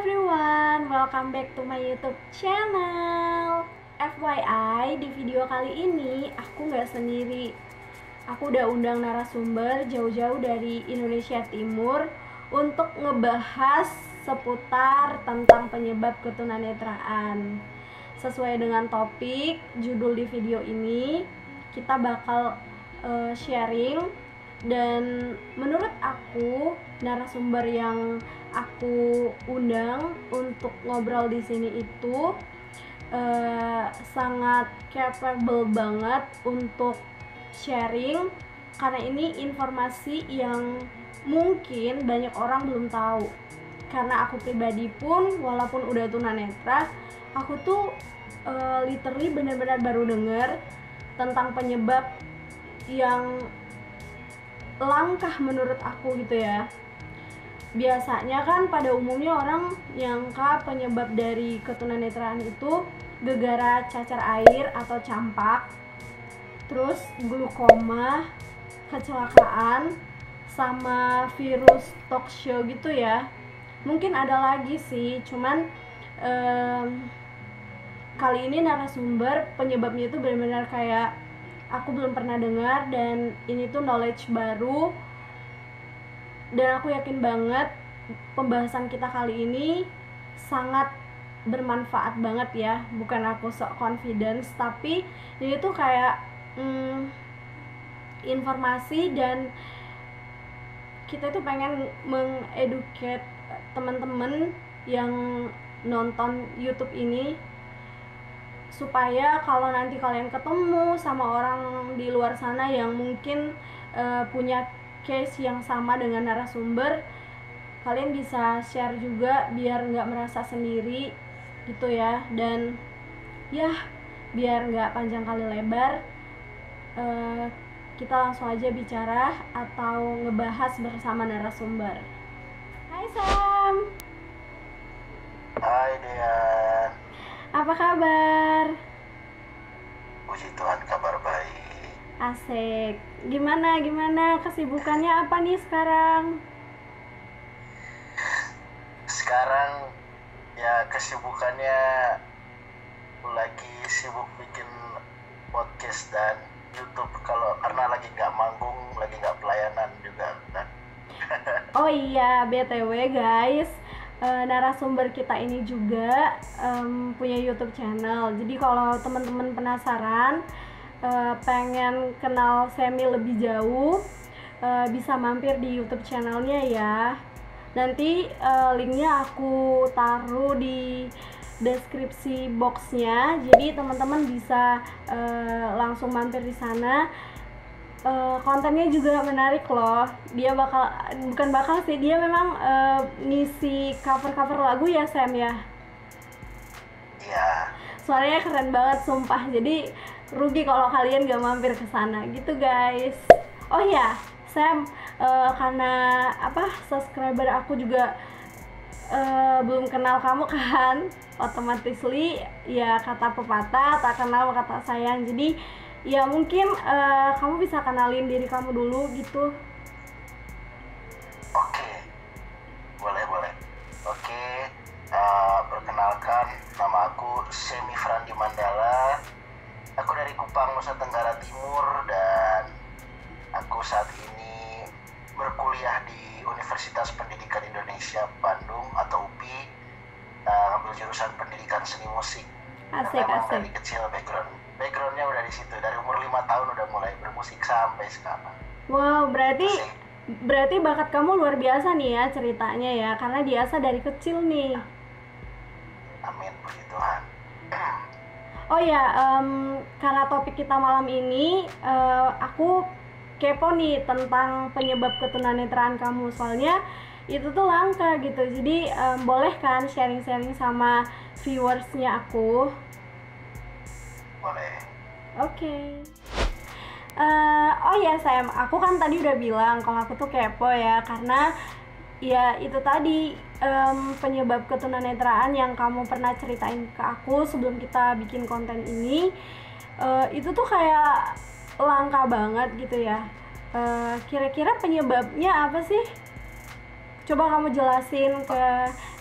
everyone, welcome back to my YouTube channel. FYI, di video kali ini aku nggak sendiri. Aku udah undang narasumber jauh-jauh dari Indonesia Timur untuk ngebahas seputar tentang penyebab ketunanetraan. Sesuai dengan topik judul di video ini, kita bakal sharing. Dan menurut aku, narasumber yang aku undang untuk ngobrol di sini itu sangat capable banget untuk sharing, karena ini informasi yang mungkin banyak orang belum tahu. Karena aku pribadi pun, walaupun udah tunanetra, aku tuh literally benar-benar baru denger tentang penyebab yang langkah menurut aku gitu ya. Biasanya kan pada umumnya orang nyangka penyebab dari ketunanetraan itu gegara cacar air atau campak, terus glukoma, kecelakaan, sama virus toksio gitu ya. Mungkin ada lagi sih, cuman kali ini narasumber penyebabnya itu benar-benar kayak aku belum pernah dengar, dan ini tuh knowledge baru. Dan aku yakin banget pembahasan kita kali ini sangat bermanfaat banget ya. Bukan aku sok confidence, tapi ini tuh kayak informasi, dan kita tuh pengen mengeducate teman-teman yang nonton YouTube ini, supaya kalau nanti kalian ketemu sama orang di luar sana yang mungkin punya case yang sama dengan narasumber, kalian bisa share juga biar nggak merasa sendiri gitu ya. Dan ya, biar nggak panjang kali lebar, kita langsung aja bicara atau ngebahas bersama narasumber. Hai Sam. Hai Dean. Apa kabar? Puji Tuhan, kabar baik. Asik. Gimana kesibukannya apa nih sekarang? Sekarang ya kesibukannya lagi sibuk bikin podcast dan YouTube, kalau karena lagi nggak manggung, lagi nggak pelayanan juga kan. Oh iya, BTW guys, narasumber kita ini juga punya YouTube channel. Jadi kalau teman-teman penasaran, pengen kenal Semi lebih jauh, bisa mampir di YouTube channelnya ya. Nanti linknya aku taruh di deskripsi boxnya, jadi teman-teman bisa langsung mampir di sana. Kontennya juga menarik loh. Dia dia memang ngisi cover lagu ya Sam ya. Iya. Suaranya keren banget sumpah. Jadi rugi kalau kalian gak mampir ke sana gitu guys. Oh ya Sam, karena subscriber aku juga belum kenal kamu kan, automatically ya kata pepatah tak kenal kata sayang. Jadi ya mungkin kamu bisa kenalin diri kamu dulu gitu. Oke. Boleh. Oke. Perkenalkan, nama aku Semi Frandi Mandala. Aku dari Kupang, Nusa Tenggara Timur, dan aku saat ini berkuliah di Universitas Pendidikan Indonesia Bandung atau UPI, ngambil jurusan pendidikan seni musik. Asik. Dari kecil backgroundnya udah di situ, dari umur 5 tahun udah mulai bermusik sampai sekarang. Wow, berarti bakat kamu luar biasa nih ya ceritanya ya, karena biasa dari kecil nih. Amin, puji Tuhan. Oh ya, karena topik kita malam ini, aku kepo nih tentang penyebab ketunanetraan kamu, soalnya itu tuh langka gitu. Jadi boleh kan sharing-sharing sama viewersnya aku? Boleh. Oke. Oh ya Sam, aku kan tadi udah bilang kalau aku tuh kepo ya, karena ya itu tadi penyebab ketunanetraan yang kamu pernah ceritain ke aku sebelum kita bikin konten ini, itu tuh kayak langka banget gitu ya. Kira-kira penyebabnya apa sih? Coba kamu jelasin ke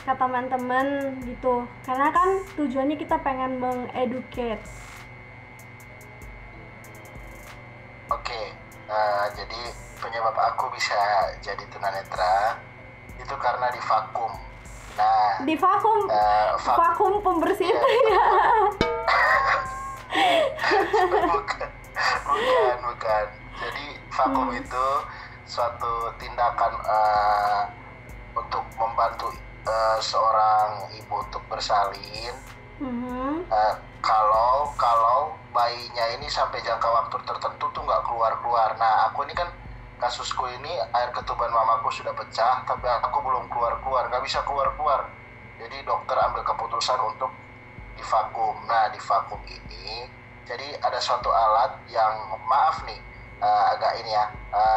teman-teman gitu, karena kan tujuannya kita pengen mengeducate. Oke, jadi penyebab aku bisa jadi tunanetra itu karena di vakum. Nah, Di vakum, vakum pembersih itu ya. bukan. Jadi vakum itu suatu tindakan untuk membantu seorang ibu untuk bersalin. Kalau bayinya ini sampai jangka waktu tertentu tuh nggak keluar. Nah, aku ini kan kasusku ini air ketuban mamaku sudah pecah, tapi aku belum keluar, nggak bisa keluar. Jadi dokter ambil keputusan untuk divakum. Nah, di vakum ini jadi ada suatu alat yang maaf nih agak ini ya.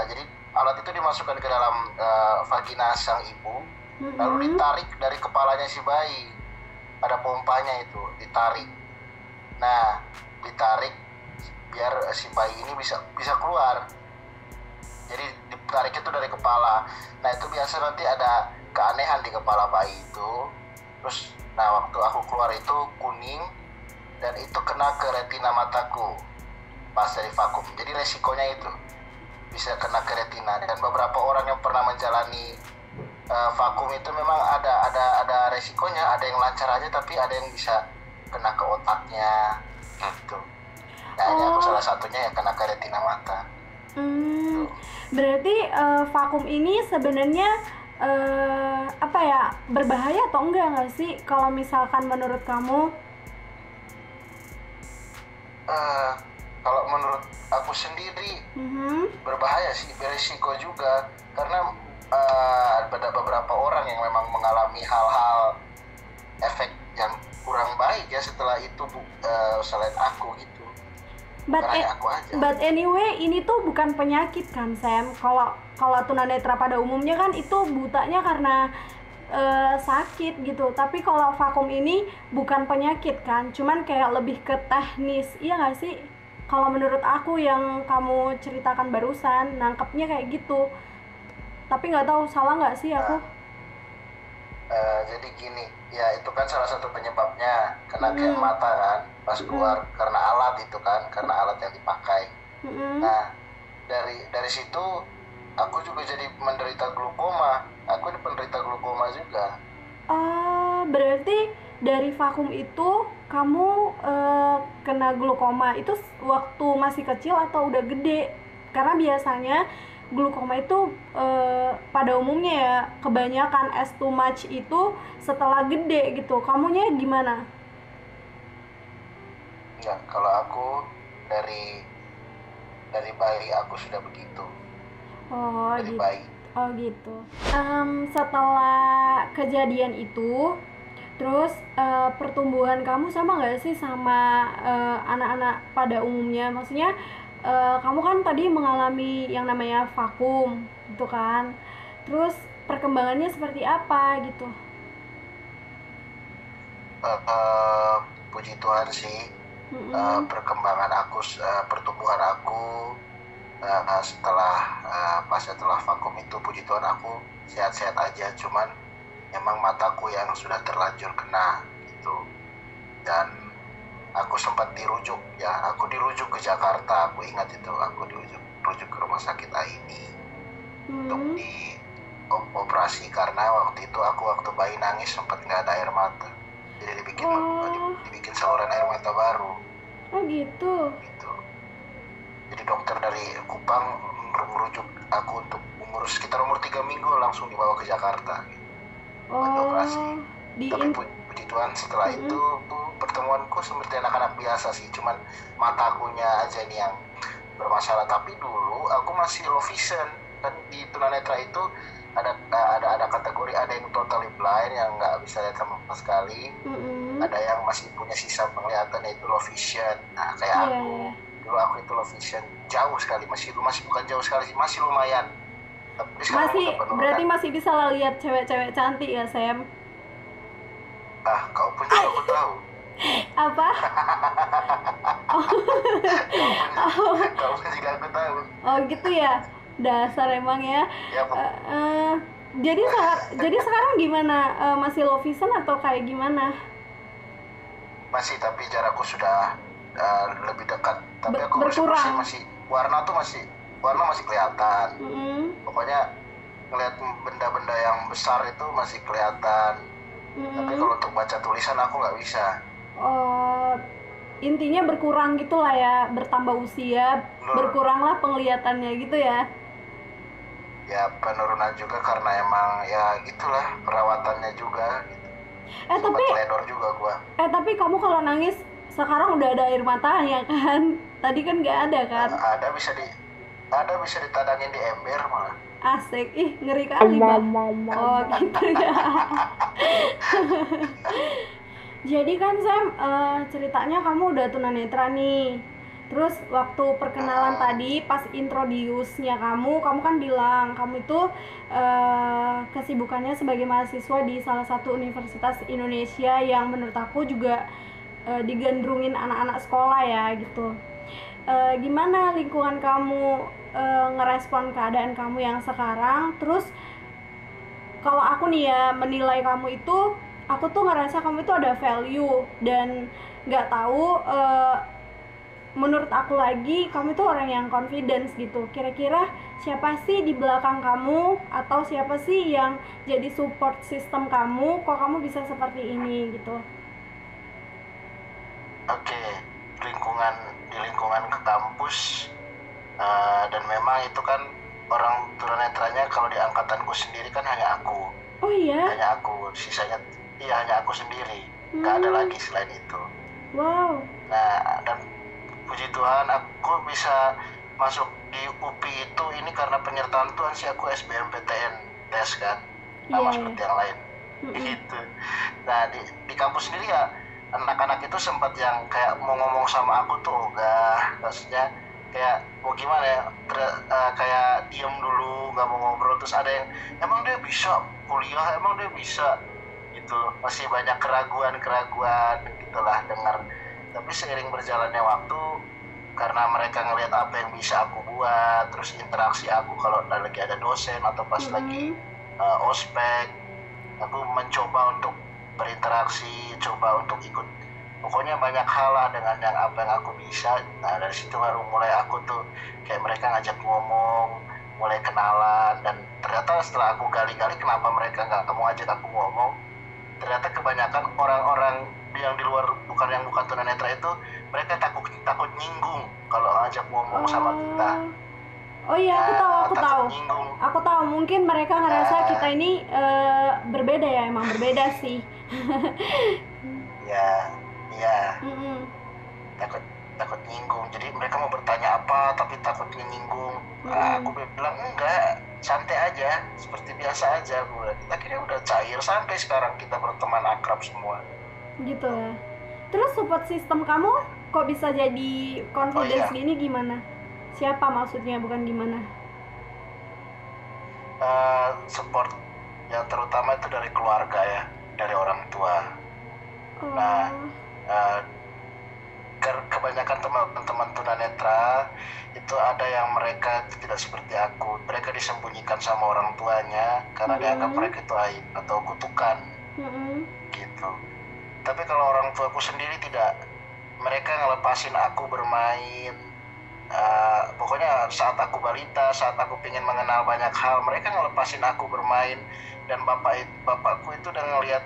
Jadi alat itu dimasukkan ke dalam vagina sang ibu, lalu ditarik dari kepalanya si bayi. Ada pompanya itu, ditarik. Nah, ditarik biar si bayi ini bisa keluar. Jadi ditarik itu dari kepala. Nah, itu biasa nanti ada keanehan di kepala bayi itu. Terus, nah waktu aku keluar itu kuning dan itu kena ke retina mataku pas dari vakum. Jadi resikonya itu bisa kena ke retina, dan beberapa orang yang pernah menjalani vakum itu memang ada resikonya. Ada yang lancar aja, tapi ada yang bisa kena ke otaknya gitu. Nah, ini aku salah satunya yang kena ke retina mata. Berarti vakum ini sebenarnya apa ya, berbahaya atau enggak sih kalau misalkan menurut kamu? Kalau menurut aku sendiri berbahaya sih, berisiko juga, karena ada beberapa orang yang memang mengalami hal-hal efek yang kurang baik ya setelah itu, selain aku gitu. But anyway, ini tuh bukan penyakit kan, Sam? Kalau tunanetra pada umumnya kan itu butanya karena sakit gitu. Tapi kalau vakum ini bukan penyakit kan, cuman kayak lebih ke teknis, iya nggak sih? Kalau menurut aku yang kamu ceritakan barusan, nangkepnya kayak gitu. Tapi nggak tahu salah nggak sih aku? Jadi gini, ya itu kan salah satu penyebabnya kena ke mata kan, pas keluar karena alat itu kan, karena alat yang dipakai. Nah, dari situ aku juga jadi menderita glukoma. Aku ini penderita glukoma juga. Berarti dari vakum itu kamu kena glukoma itu waktu masih kecil atau udah gede? Karena biasanya glukoma itu pada umumnya ya, kebanyakan as too much itu setelah gede gitu. Kamunya gimana? Ya, kalau aku dari bayi aku sudah begitu. Dari gitu. bayi. Gitu. Setelah kejadian itu, terus pertumbuhan kamu sama nggak sih sama anak-anak pada umumnya? Maksudnya kamu kan tadi mengalami yang namanya vakum gitu kan, terus perkembangannya seperti apa gitu? Puji Tuhan sih, perkembangan aku, pertumbuhan aku setelah vakum itu, puji Tuhan aku sehat-sehat aja. Cuman emang mataku yang sudah terlanjur kena gitu, dan aku sempat dirujuk ke Jakarta. Aku ingat itu, aku dirujuk ke rumah sakit AINI untuk dioperasi, karena waktu itu waktu bayi nangis sempat nggak ada air mata, jadi dibikin saluran air mata baru. Gitu. Jadi dokter dari Kupang merujuk aku untuk sekitar umur 3 minggu langsung dibawa ke Jakarta gitu, operasi. Tapi puji Tuhan setelah itu pertemuanku seperti anak-anak biasa sih, cuman matakunya aja nih yang bermasalah. Tapi dulu aku masih low vision, kan di tunanetra itu ada kategori, ada yang totally blind yang nggak bisa lihat sama sekali, ada yang masih punya sisa penglihatan yaitu low vision. Nah, kayak aku dulu aku itu low vision jauh sekali, masih bukan jauh sekali sih, masih lumayan. Tapi berarti masih bisa lihat cewek-cewek cantik ya, Sam? Kau pun juga aku tahu. Apa? Kau pun juga aku tahu. Oh gitu ya, dasar emang ya. Jadi sekarang gimana? Masih low vision atau kayak gimana? Masih, tapi jarakku sudah lebih dekat. Tapi aku Berkurang. masih warna masih kelihatan. Pokoknya ngelihat benda-benda yang besar itu masih kelihatan. Tapi kalau untuk baca tulisan aku nggak bisa. Intinya berkurang gitulah ya, bertambah usia, berkuranglah penglihatannya gitu ya. Ya penurunan juga karena emang ya gitulah perawatannya juga gitu. Tapi teledor juga gua. Tapi kamu kalau nangis sekarang udah ada air mata ya kan? Tadi kan nggak ada kan? Ada bisa ditadangin di ember malah. Asik, ih ngeri kali bah. Oh gitu ya. Jadi kan Sam, ceritanya kamu udah tunanetra nih. Terus waktu perkenalan tadi pas introduce-nya kamu kan bilang kamu itu kesibukannya sebagai mahasiswa di salah satu universitas Indonesia yang menurut aku juga digandrungin anak-anak sekolah ya gitu. Gimana lingkungan kamu ngerespon keadaan kamu yang sekarang? Terus kalau aku nih ya menilai kamu itu, aku tuh ngerasa kamu itu ada value dan nggak tahu menurut aku lagi kamu tuh orang yang confidence gitu. Kira-kira siapa sih di belakang kamu atau siapa sih yang jadi support system kamu kok kamu bisa seperti ini gitu? Oke, di lingkungan ke kampus dan memang itu kan orang tunanetranya kalau di angkatanku sendiri kan hanya aku. Oh iya? Hanya aku, sisanya iya hanya aku sendiri. Gak ada lagi selain itu. Wow. Nah, dan puji Tuhan aku bisa masuk di UPI itu ini karena penyertaan Tuhan sih. Aku SBMPTN tes kan, sama seperti yang lain. Gitu. Nah di kampus sendiri ya anak-anak itu sempat yang kayak mau ngomong sama aku tuh maksudnya kayak mau gimana ya, kayak diem dulu nggak mau ngobrol. Terus ada yang emang dia bisa kuliah, emang dia bisa gitu, masih banyak keraguan gitulah dengar. Tapi seiring berjalannya waktu, karena mereka ngelihat apa yang bisa aku buat, terus interaksi aku kalau lagi ada dosen atau pas lagi ospek, aku mencoba untuk berinteraksi, coba untuk ikut, pokoknya banyak hal lah dengan yang apa yang aku bisa. Nah dari situ baru mulai aku tuh kayak mereka ngajak ngomong, mulai kenalan. Dan ternyata setelah aku gali-gali kenapa mereka nggak mau ajak aku ngomong, ternyata kebanyakan orang-orang yang di luar bukan tunanetra itu mereka takut nyinggung kalau ajak ngomong sama kita. Oh iya, aku tahu mungkin mereka ngerasa kita ini berbeda ya, emang berbeda sih. ya takut nyinggung, jadi mereka mau bertanya apa tapi takut nyinggung. Aku bilang enggak, santai aja, seperti biasa aja. Kita kira udah cair sampai sekarang kita berteman akrab semua gitu ya. Terus support system kamu kok bisa jadi confidence gini gimana? Siapa maksudnya, bukan gimana? Support yang terutama itu dari keluarga ya, dari orang tua. Nah kebanyakan teman-teman tunanetra itu ada yang mereka tidak seperti aku, mereka disembunyikan sama orang tuanya karena dianggap mereka itu aib atau kutukan gitu. Tapi kalau orang tuaku sendiri tidak, mereka ngelepasin aku bermain. Pokoknya saat aku balita, saat aku pengen mengenal banyak hal, mereka ngelepasin aku bermain. Dan bapakku itu udah ngelihat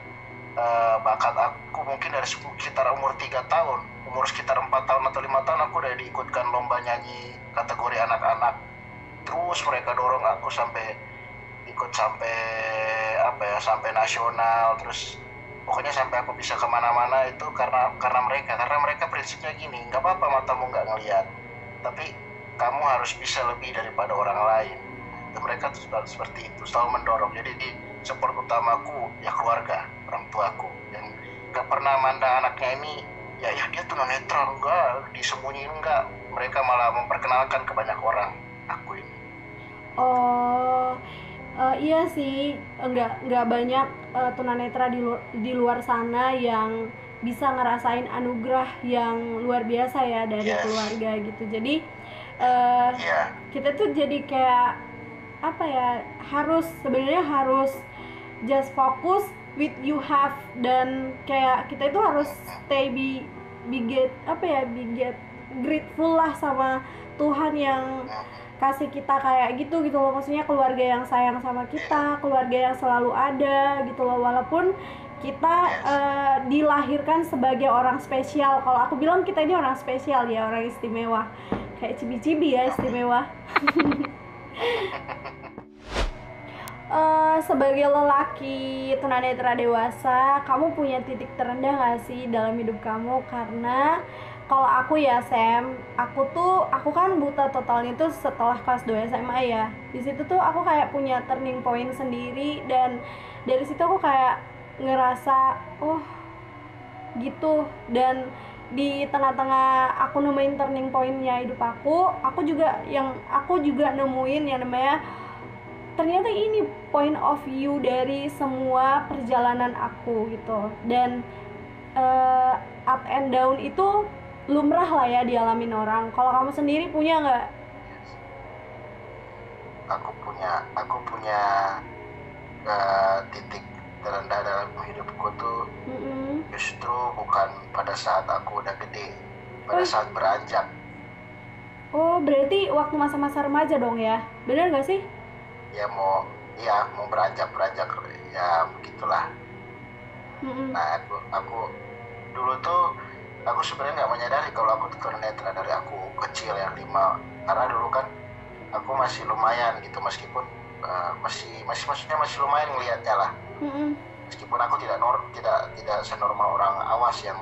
bakat aku mungkin dari sekitar umur 3 tahun, umur sekitar 4 tahun atau 5 tahun aku udah diikutkan lomba nyanyi kategori anak-anak. Terus mereka dorong aku sampai sampai nasional. Terus pokoknya sampai aku bisa kemana-mana itu karena mereka prinsipnya gini, nggak apa-apa matamu nggak ngelihat, tapi kamu harus bisa lebih daripada orang lain. Dan mereka tuh seperti itu, selalu mendorong. Jadi di support utamaku ya keluarga, orang tuaku yang nggak pernah mandang anaknya ini ya dia tunanetra, enggak disembunyiin, enggak, mereka malah memperkenalkan ke banyak orang aku ini. Iya sih, nggak banyak tunanetra di luar sana yang bisa ngerasain anugerah yang luar biasa ya dari keluarga gitu. Jadi kita tuh jadi kayak apa ya, harus sebenarnya harus just focus with you have, dan kayak kita itu harus stay be get apa ya, be get grateful lah sama Tuhan yang kasih kita kayak gitu loh, maksudnya keluarga yang sayang sama kita, keluarga yang selalu ada gitu loh, walaupun kita dilahirkan sebagai orang spesial. Kalau aku bilang kita ini orang spesial ya, orang istimewa, kayak cibi-cibi ya, istimewa. Sebagai lelaki tunanetra dewasa, kamu punya titik terendah gak sih dalam hidup kamu? Karena kalau aku ya Sam, aku kan buta totalnya tuh setelah kelas 2 SMA ya. Di situ tuh aku kayak punya turning point sendiri, dan dari situ aku kayak ngerasa oh gitu. Dan di tengah-tengah aku nemuin turning pointnya hidup aku juga nemuin yang namanya ternyata ini point of view dari semua perjalanan aku gitu. Dan up and down itu lumrah lah ya dialamin orang. Kalau kamu sendiri punya nggak? Aku punya titik terendah dalam hidupku tuh justru bukan pada saat aku udah gede, pada saat beranjak. Oh, berarti waktu masa-masa remaja dong ya? Bener nggak sih? Ya mau beranjak ya begitulah. Nah aku dulu tuh aku sebenarnya nggak menyadari kalau aku tuh tunanetra dari aku kecil ya, 5. Karena dulu kan aku masih lumayan gitu, meskipun maksudnya masih lumayan ngelihatnya lah. Meskipun aku tidak senormal orang awas yang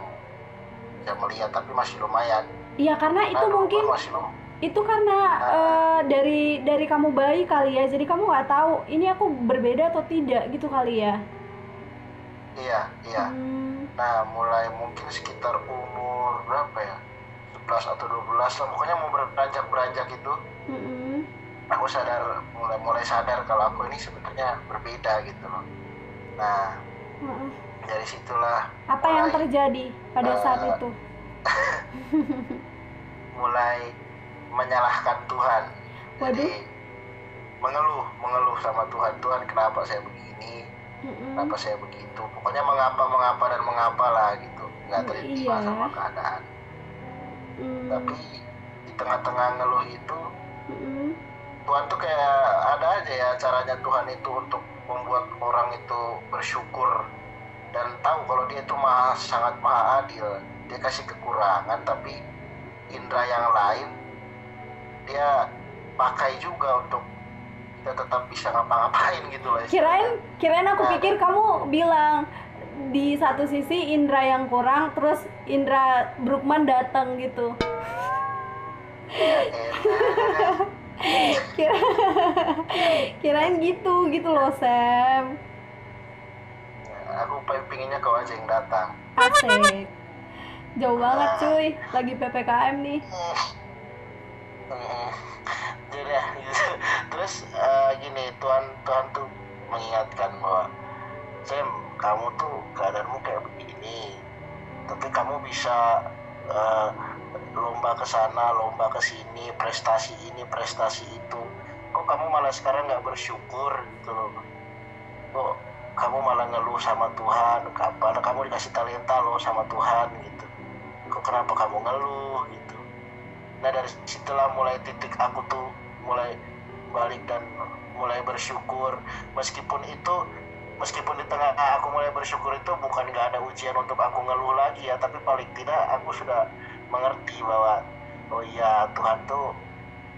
melihat, tapi masih lumayan. Iya, karena itu mungkin itu karena dari kamu bayi kali ya, jadi kamu nggak tahu ini aku berbeda atau tidak gitu kali ya. Iya. Nah, mulai mungkin sekitar umur berapa ya, 11 atau 12 lah, pokoknya mau beranjak itu, aku mulai sadar kalau aku ini sebenarnya berbeda gitu loh. Nah, dari situlah apa yang terjadi pada saat itu? Mulai menyalahkan Tuhan. Jadi mengeluh sama Tuhan, kenapa saya begini, kenapa saya begitu, pokoknya mengapa dan mengapa lah gitu, nggak terima sama keadaan. Tapi di tengah-tengah ngeluh itu Tuhan tuh kayak ada aja ya caranya Tuhan itu untuk membuat orang itu bersyukur dan tahu kalau dia itu sangat maha adil. Dia kasih kekurangan, tapi indera yang lain dia pakai juga untuk kita tetap bisa ngapa-ngapain gitu loh. Kirain aku pikir kamu bilang di satu sisi indra yang kurang, terus Indra Bruggman datang gitu. Kirain gitu loh Sam. Aku pengennya kau aja yang datang. Asik. Jauh banget cuy, lagi PPKM nih. Jadi gitu. Terus gini, Tuhan tuh mengingatkan bahwa Sam, kamu tuh keadaanmu kayak begini, tapi kamu bisa lomba ke sana, lomba ke sini, prestasi ini, prestasi itu. Kok kamu malah sekarang nggak bersyukur gitu loh? Kok kamu malah ngeluh sama Tuhan? Padahal kamu dikasih talenta loh sama Tuhan gitu. Kok kenapa kamu ngeluh gitu? Nah, dari situlah mulai titik aku tuh mulai balik dan mulai bersyukur. Meskipun di tengah aku mulai bersyukur itu bukan nggak ada ujian untuk aku ngeluh lagi ya, tapi paling tidak aku sudah mengerti bahwa oh iya, Tuhan tuh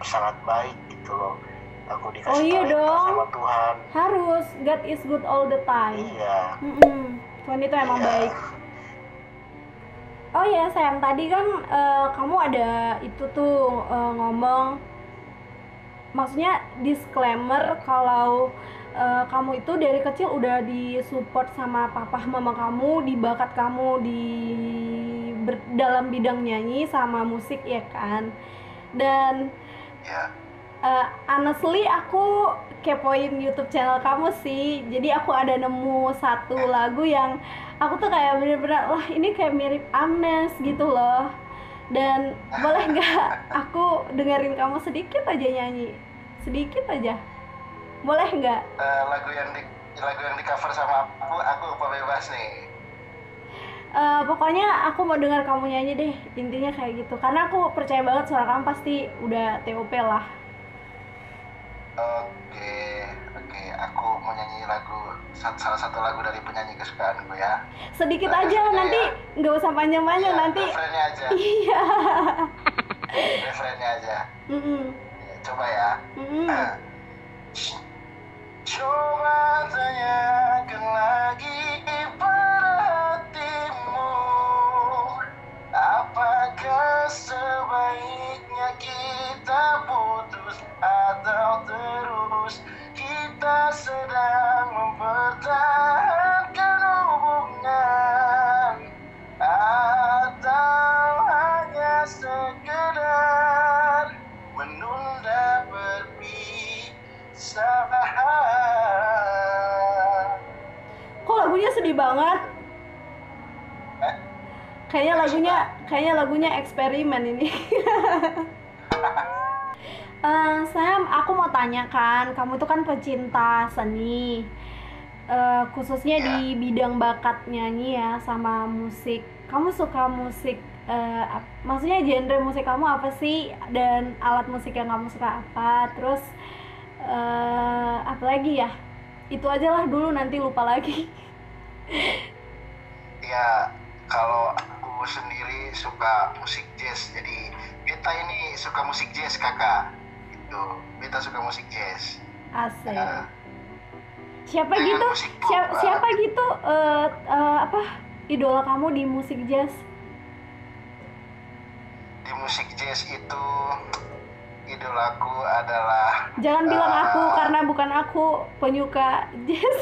sangat baik gitu loh. Aku dikasih talenta sama Tuhan. Harus, God is good all the time. Iya. Tuhan itu emang baik. Oh ya sayang, tadi kan kamu ada itu tuh ngomong, maksudnya disclaimer kalau kamu itu dari kecil udah disupport sama papa mama kamu, di bakat kamu dalam bidang nyanyi sama musik ya kan. Dan honestly aku kepoin YouTube channel kamu sih, jadi aku ada nemu satu lagu yang aku tuh kayak bener-bener wah ini kayak mirip Amnes gitu loh. Dan boleh nggak aku dengerin kamu sedikit aja nyanyi, sedikit aja? Boleh nggak? Lagu yang di cover sama aku apa bebas nih? Pokoknya aku mau dengar kamu nyanyi deh, intinya kayak gitu. Karena aku percaya banget suara kamu pasti udah TOP lah. Oke, oke. Aku mau nyanyi salah satu lagu dari penyanyi kesukaanku ya. Sedikit aja, Refrennya nanti ya. nggak usah panjang-panjang Iya, nanti. refrennya aja. Iya. Refrennya aja. Mm-mm. Ya, coba ya. Mm-mm. Coba tanyakan lagi pada hatimu, apakah sebaiknya kita putus atau terus kita sedang mempertahankan hubungan, atau hanya sekedar menunda perpisahan. Kok lagunya sedih banget? Eh, Kayaknya lagunya eksperimen ini. Sam, aku mau tanya kan, kamu tuh kan pecinta seni, khususnya ya. di bidang bakat nyanyi ya sama musik. Kamu suka musik, maksudnya genre musik kamu apa sih? Dan alat musik yang kamu suka apa? Terus apa lagi ya? Itu aja lah dulu, nanti lupa lagi. Ya, kalau aku sendiri suka musik jazz, jadi Beta ini suka musik jazz kakak. Itu, Beta suka musik jazz. Asik. Nah, Siapa dengan gitu? musik pop, Siapa gitu? Apa? Idola kamu di musik jazz? di musik jazz itu idolaku adalah Jangan bilang aku karena bukan aku penyuka jazz.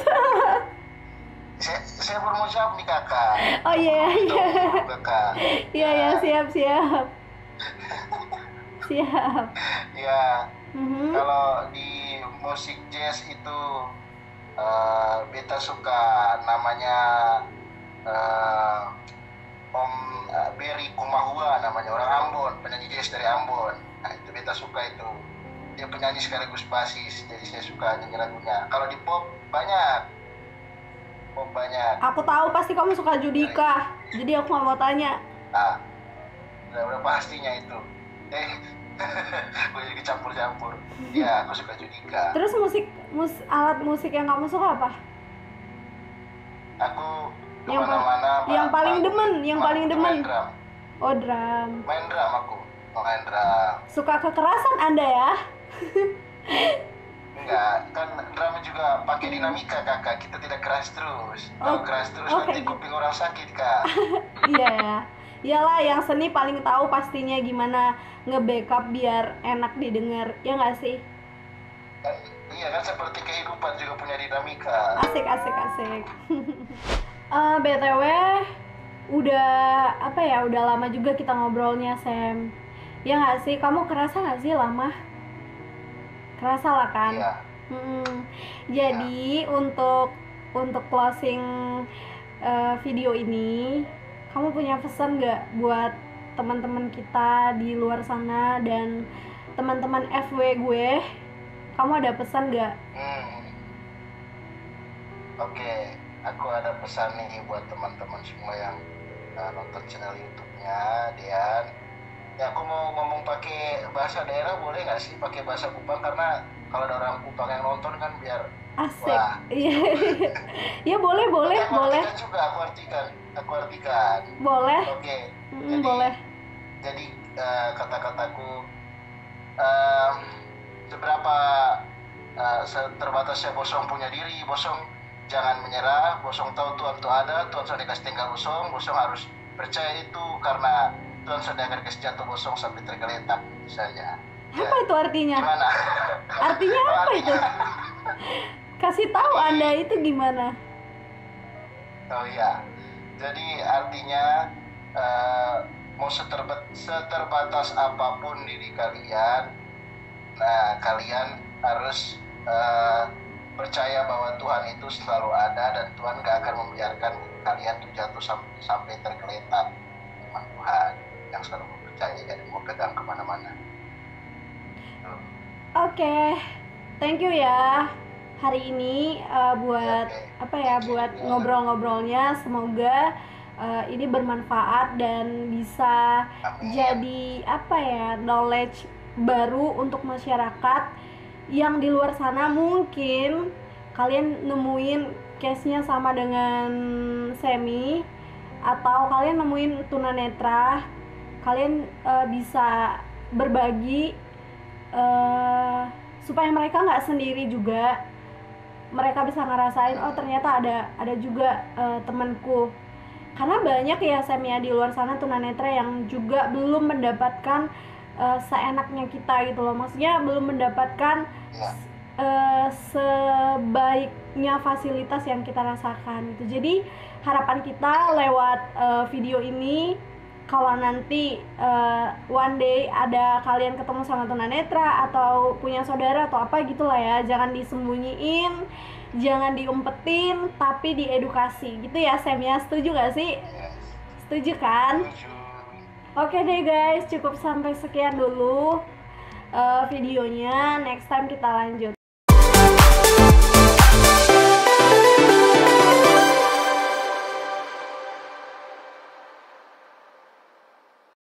saya baru mau jawab nih kakak. Oh iya iya. Kakak. Iya ya, siap. Siap. Ya, Mhm. kalau di musik jazz itu Beta suka namanya eh, Om Berry Kumahua, namanya orang Ambon, penyanyi jazz dari Ambon. Nah itu Beta suka itu. Dia penyanyi sekaligus basis, jadi saya suka nyanyi lagunya. Kalau di pop banyak, Aku tahu pasti kamu suka Judika. Jadi aku nggak mau tanya. Nah, udah pastinya itu. Gue jadi campur-campur. Ya, aku suka Judika. Terus alat musik yang kamu suka apa? Aku Yang kemana-mana. paling demen. Main drum. Oh, drum. Main drum aku. Main drum. Suka kekerasan Anda ya? Enggak, kan drum juga pakai dinamika kakak. Kita tidak keras terus. Kalau keras terus nanti kuping orang sakit kak. Iya ya. Iyalah, yang seni paling tahu pastinya gimana nge-backup biar enak didengar. Ya nggak sih? Iya kan, seperti kehidupan juga punya dinamika. Asik. BTW, udah lama juga kita ngobrolnya, Sam. Ya nggak sih? Kamu kerasa nggak sih lama? Kerasa lah kan? Iya. Jadi untuk closing video ini, kamu punya pesan nggak buat teman-teman kita di luar sana dan teman-teman FW gue? Kamu ada pesan nggak? Oke, aku ada pesan nih buat teman-teman semua yang nonton channel YouTube-nya Dian. Ya, aku mau ngomong pakai bahasa daerah, boleh nggak sih pakai bahasa Kupang, karena kalau ada orang Kupang yang nonton kan biar asik. Iya. Ya boleh. Juga aku artikan. Boleh. Oke. Boleh. Jadi kata-kataku seberapa terbatasnya Bosong punya diri, Bosong jangan menyerah, Bosong tahu Tuhan itu ada, Tuhan sudah kasih tinggal Bosong harus percaya itu, karena Tuhan sudah akan kasih jatuh Bosong sampai tergeletak, itu saja. Apa itu artinya? Gimana? Artinya apa itu? Kasih tahu Anda itu gimana? Oh iya, jadi artinya mau seterbatas apapun diri kalian, nah kalian harus percaya bahwa Tuhan itu selalu ada, dan Tuhan gak akan membiarkan kalian tuh jatuh sampai tergeletak. Memang Tuhan yang selalu percaya dan mau pegang kemana-mana. Oke. Thank you ya. hari ini buat apa ya, buat ngobrol-ngobrolnya. Semoga ini bermanfaat dan bisa jadi apa ya, knowledge baru untuk masyarakat yang di luar sana. Mungkin kalian nemuin case-nya sama dengan Semi, atau kalian nemuin tunanetra, kalian bisa berbagi supaya mereka nggak sendiri juga. Mereka bisa ngerasain, oh ternyata ada juga temanku. Karena banyak ya Semia di luar sana tunanetra yang juga belum mendapatkan seenaknya kita gitu loh. Maksudnya belum mendapatkan sebaiknya fasilitas yang kita rasakan gitu. Jadi harapan kita lewat video ini, kalau nanti one day ada kalian ketemu sama tunanetra atau punya saudara atau apa gitulah ya, jangan disembunyiin, jangan diumpetin, tapi diedukasi gitu ya Sam ya. Setuju gak sih? Setuju kan? Oke deh guys, cukup sampai sekian dulu videonya. Next time kita lanjut.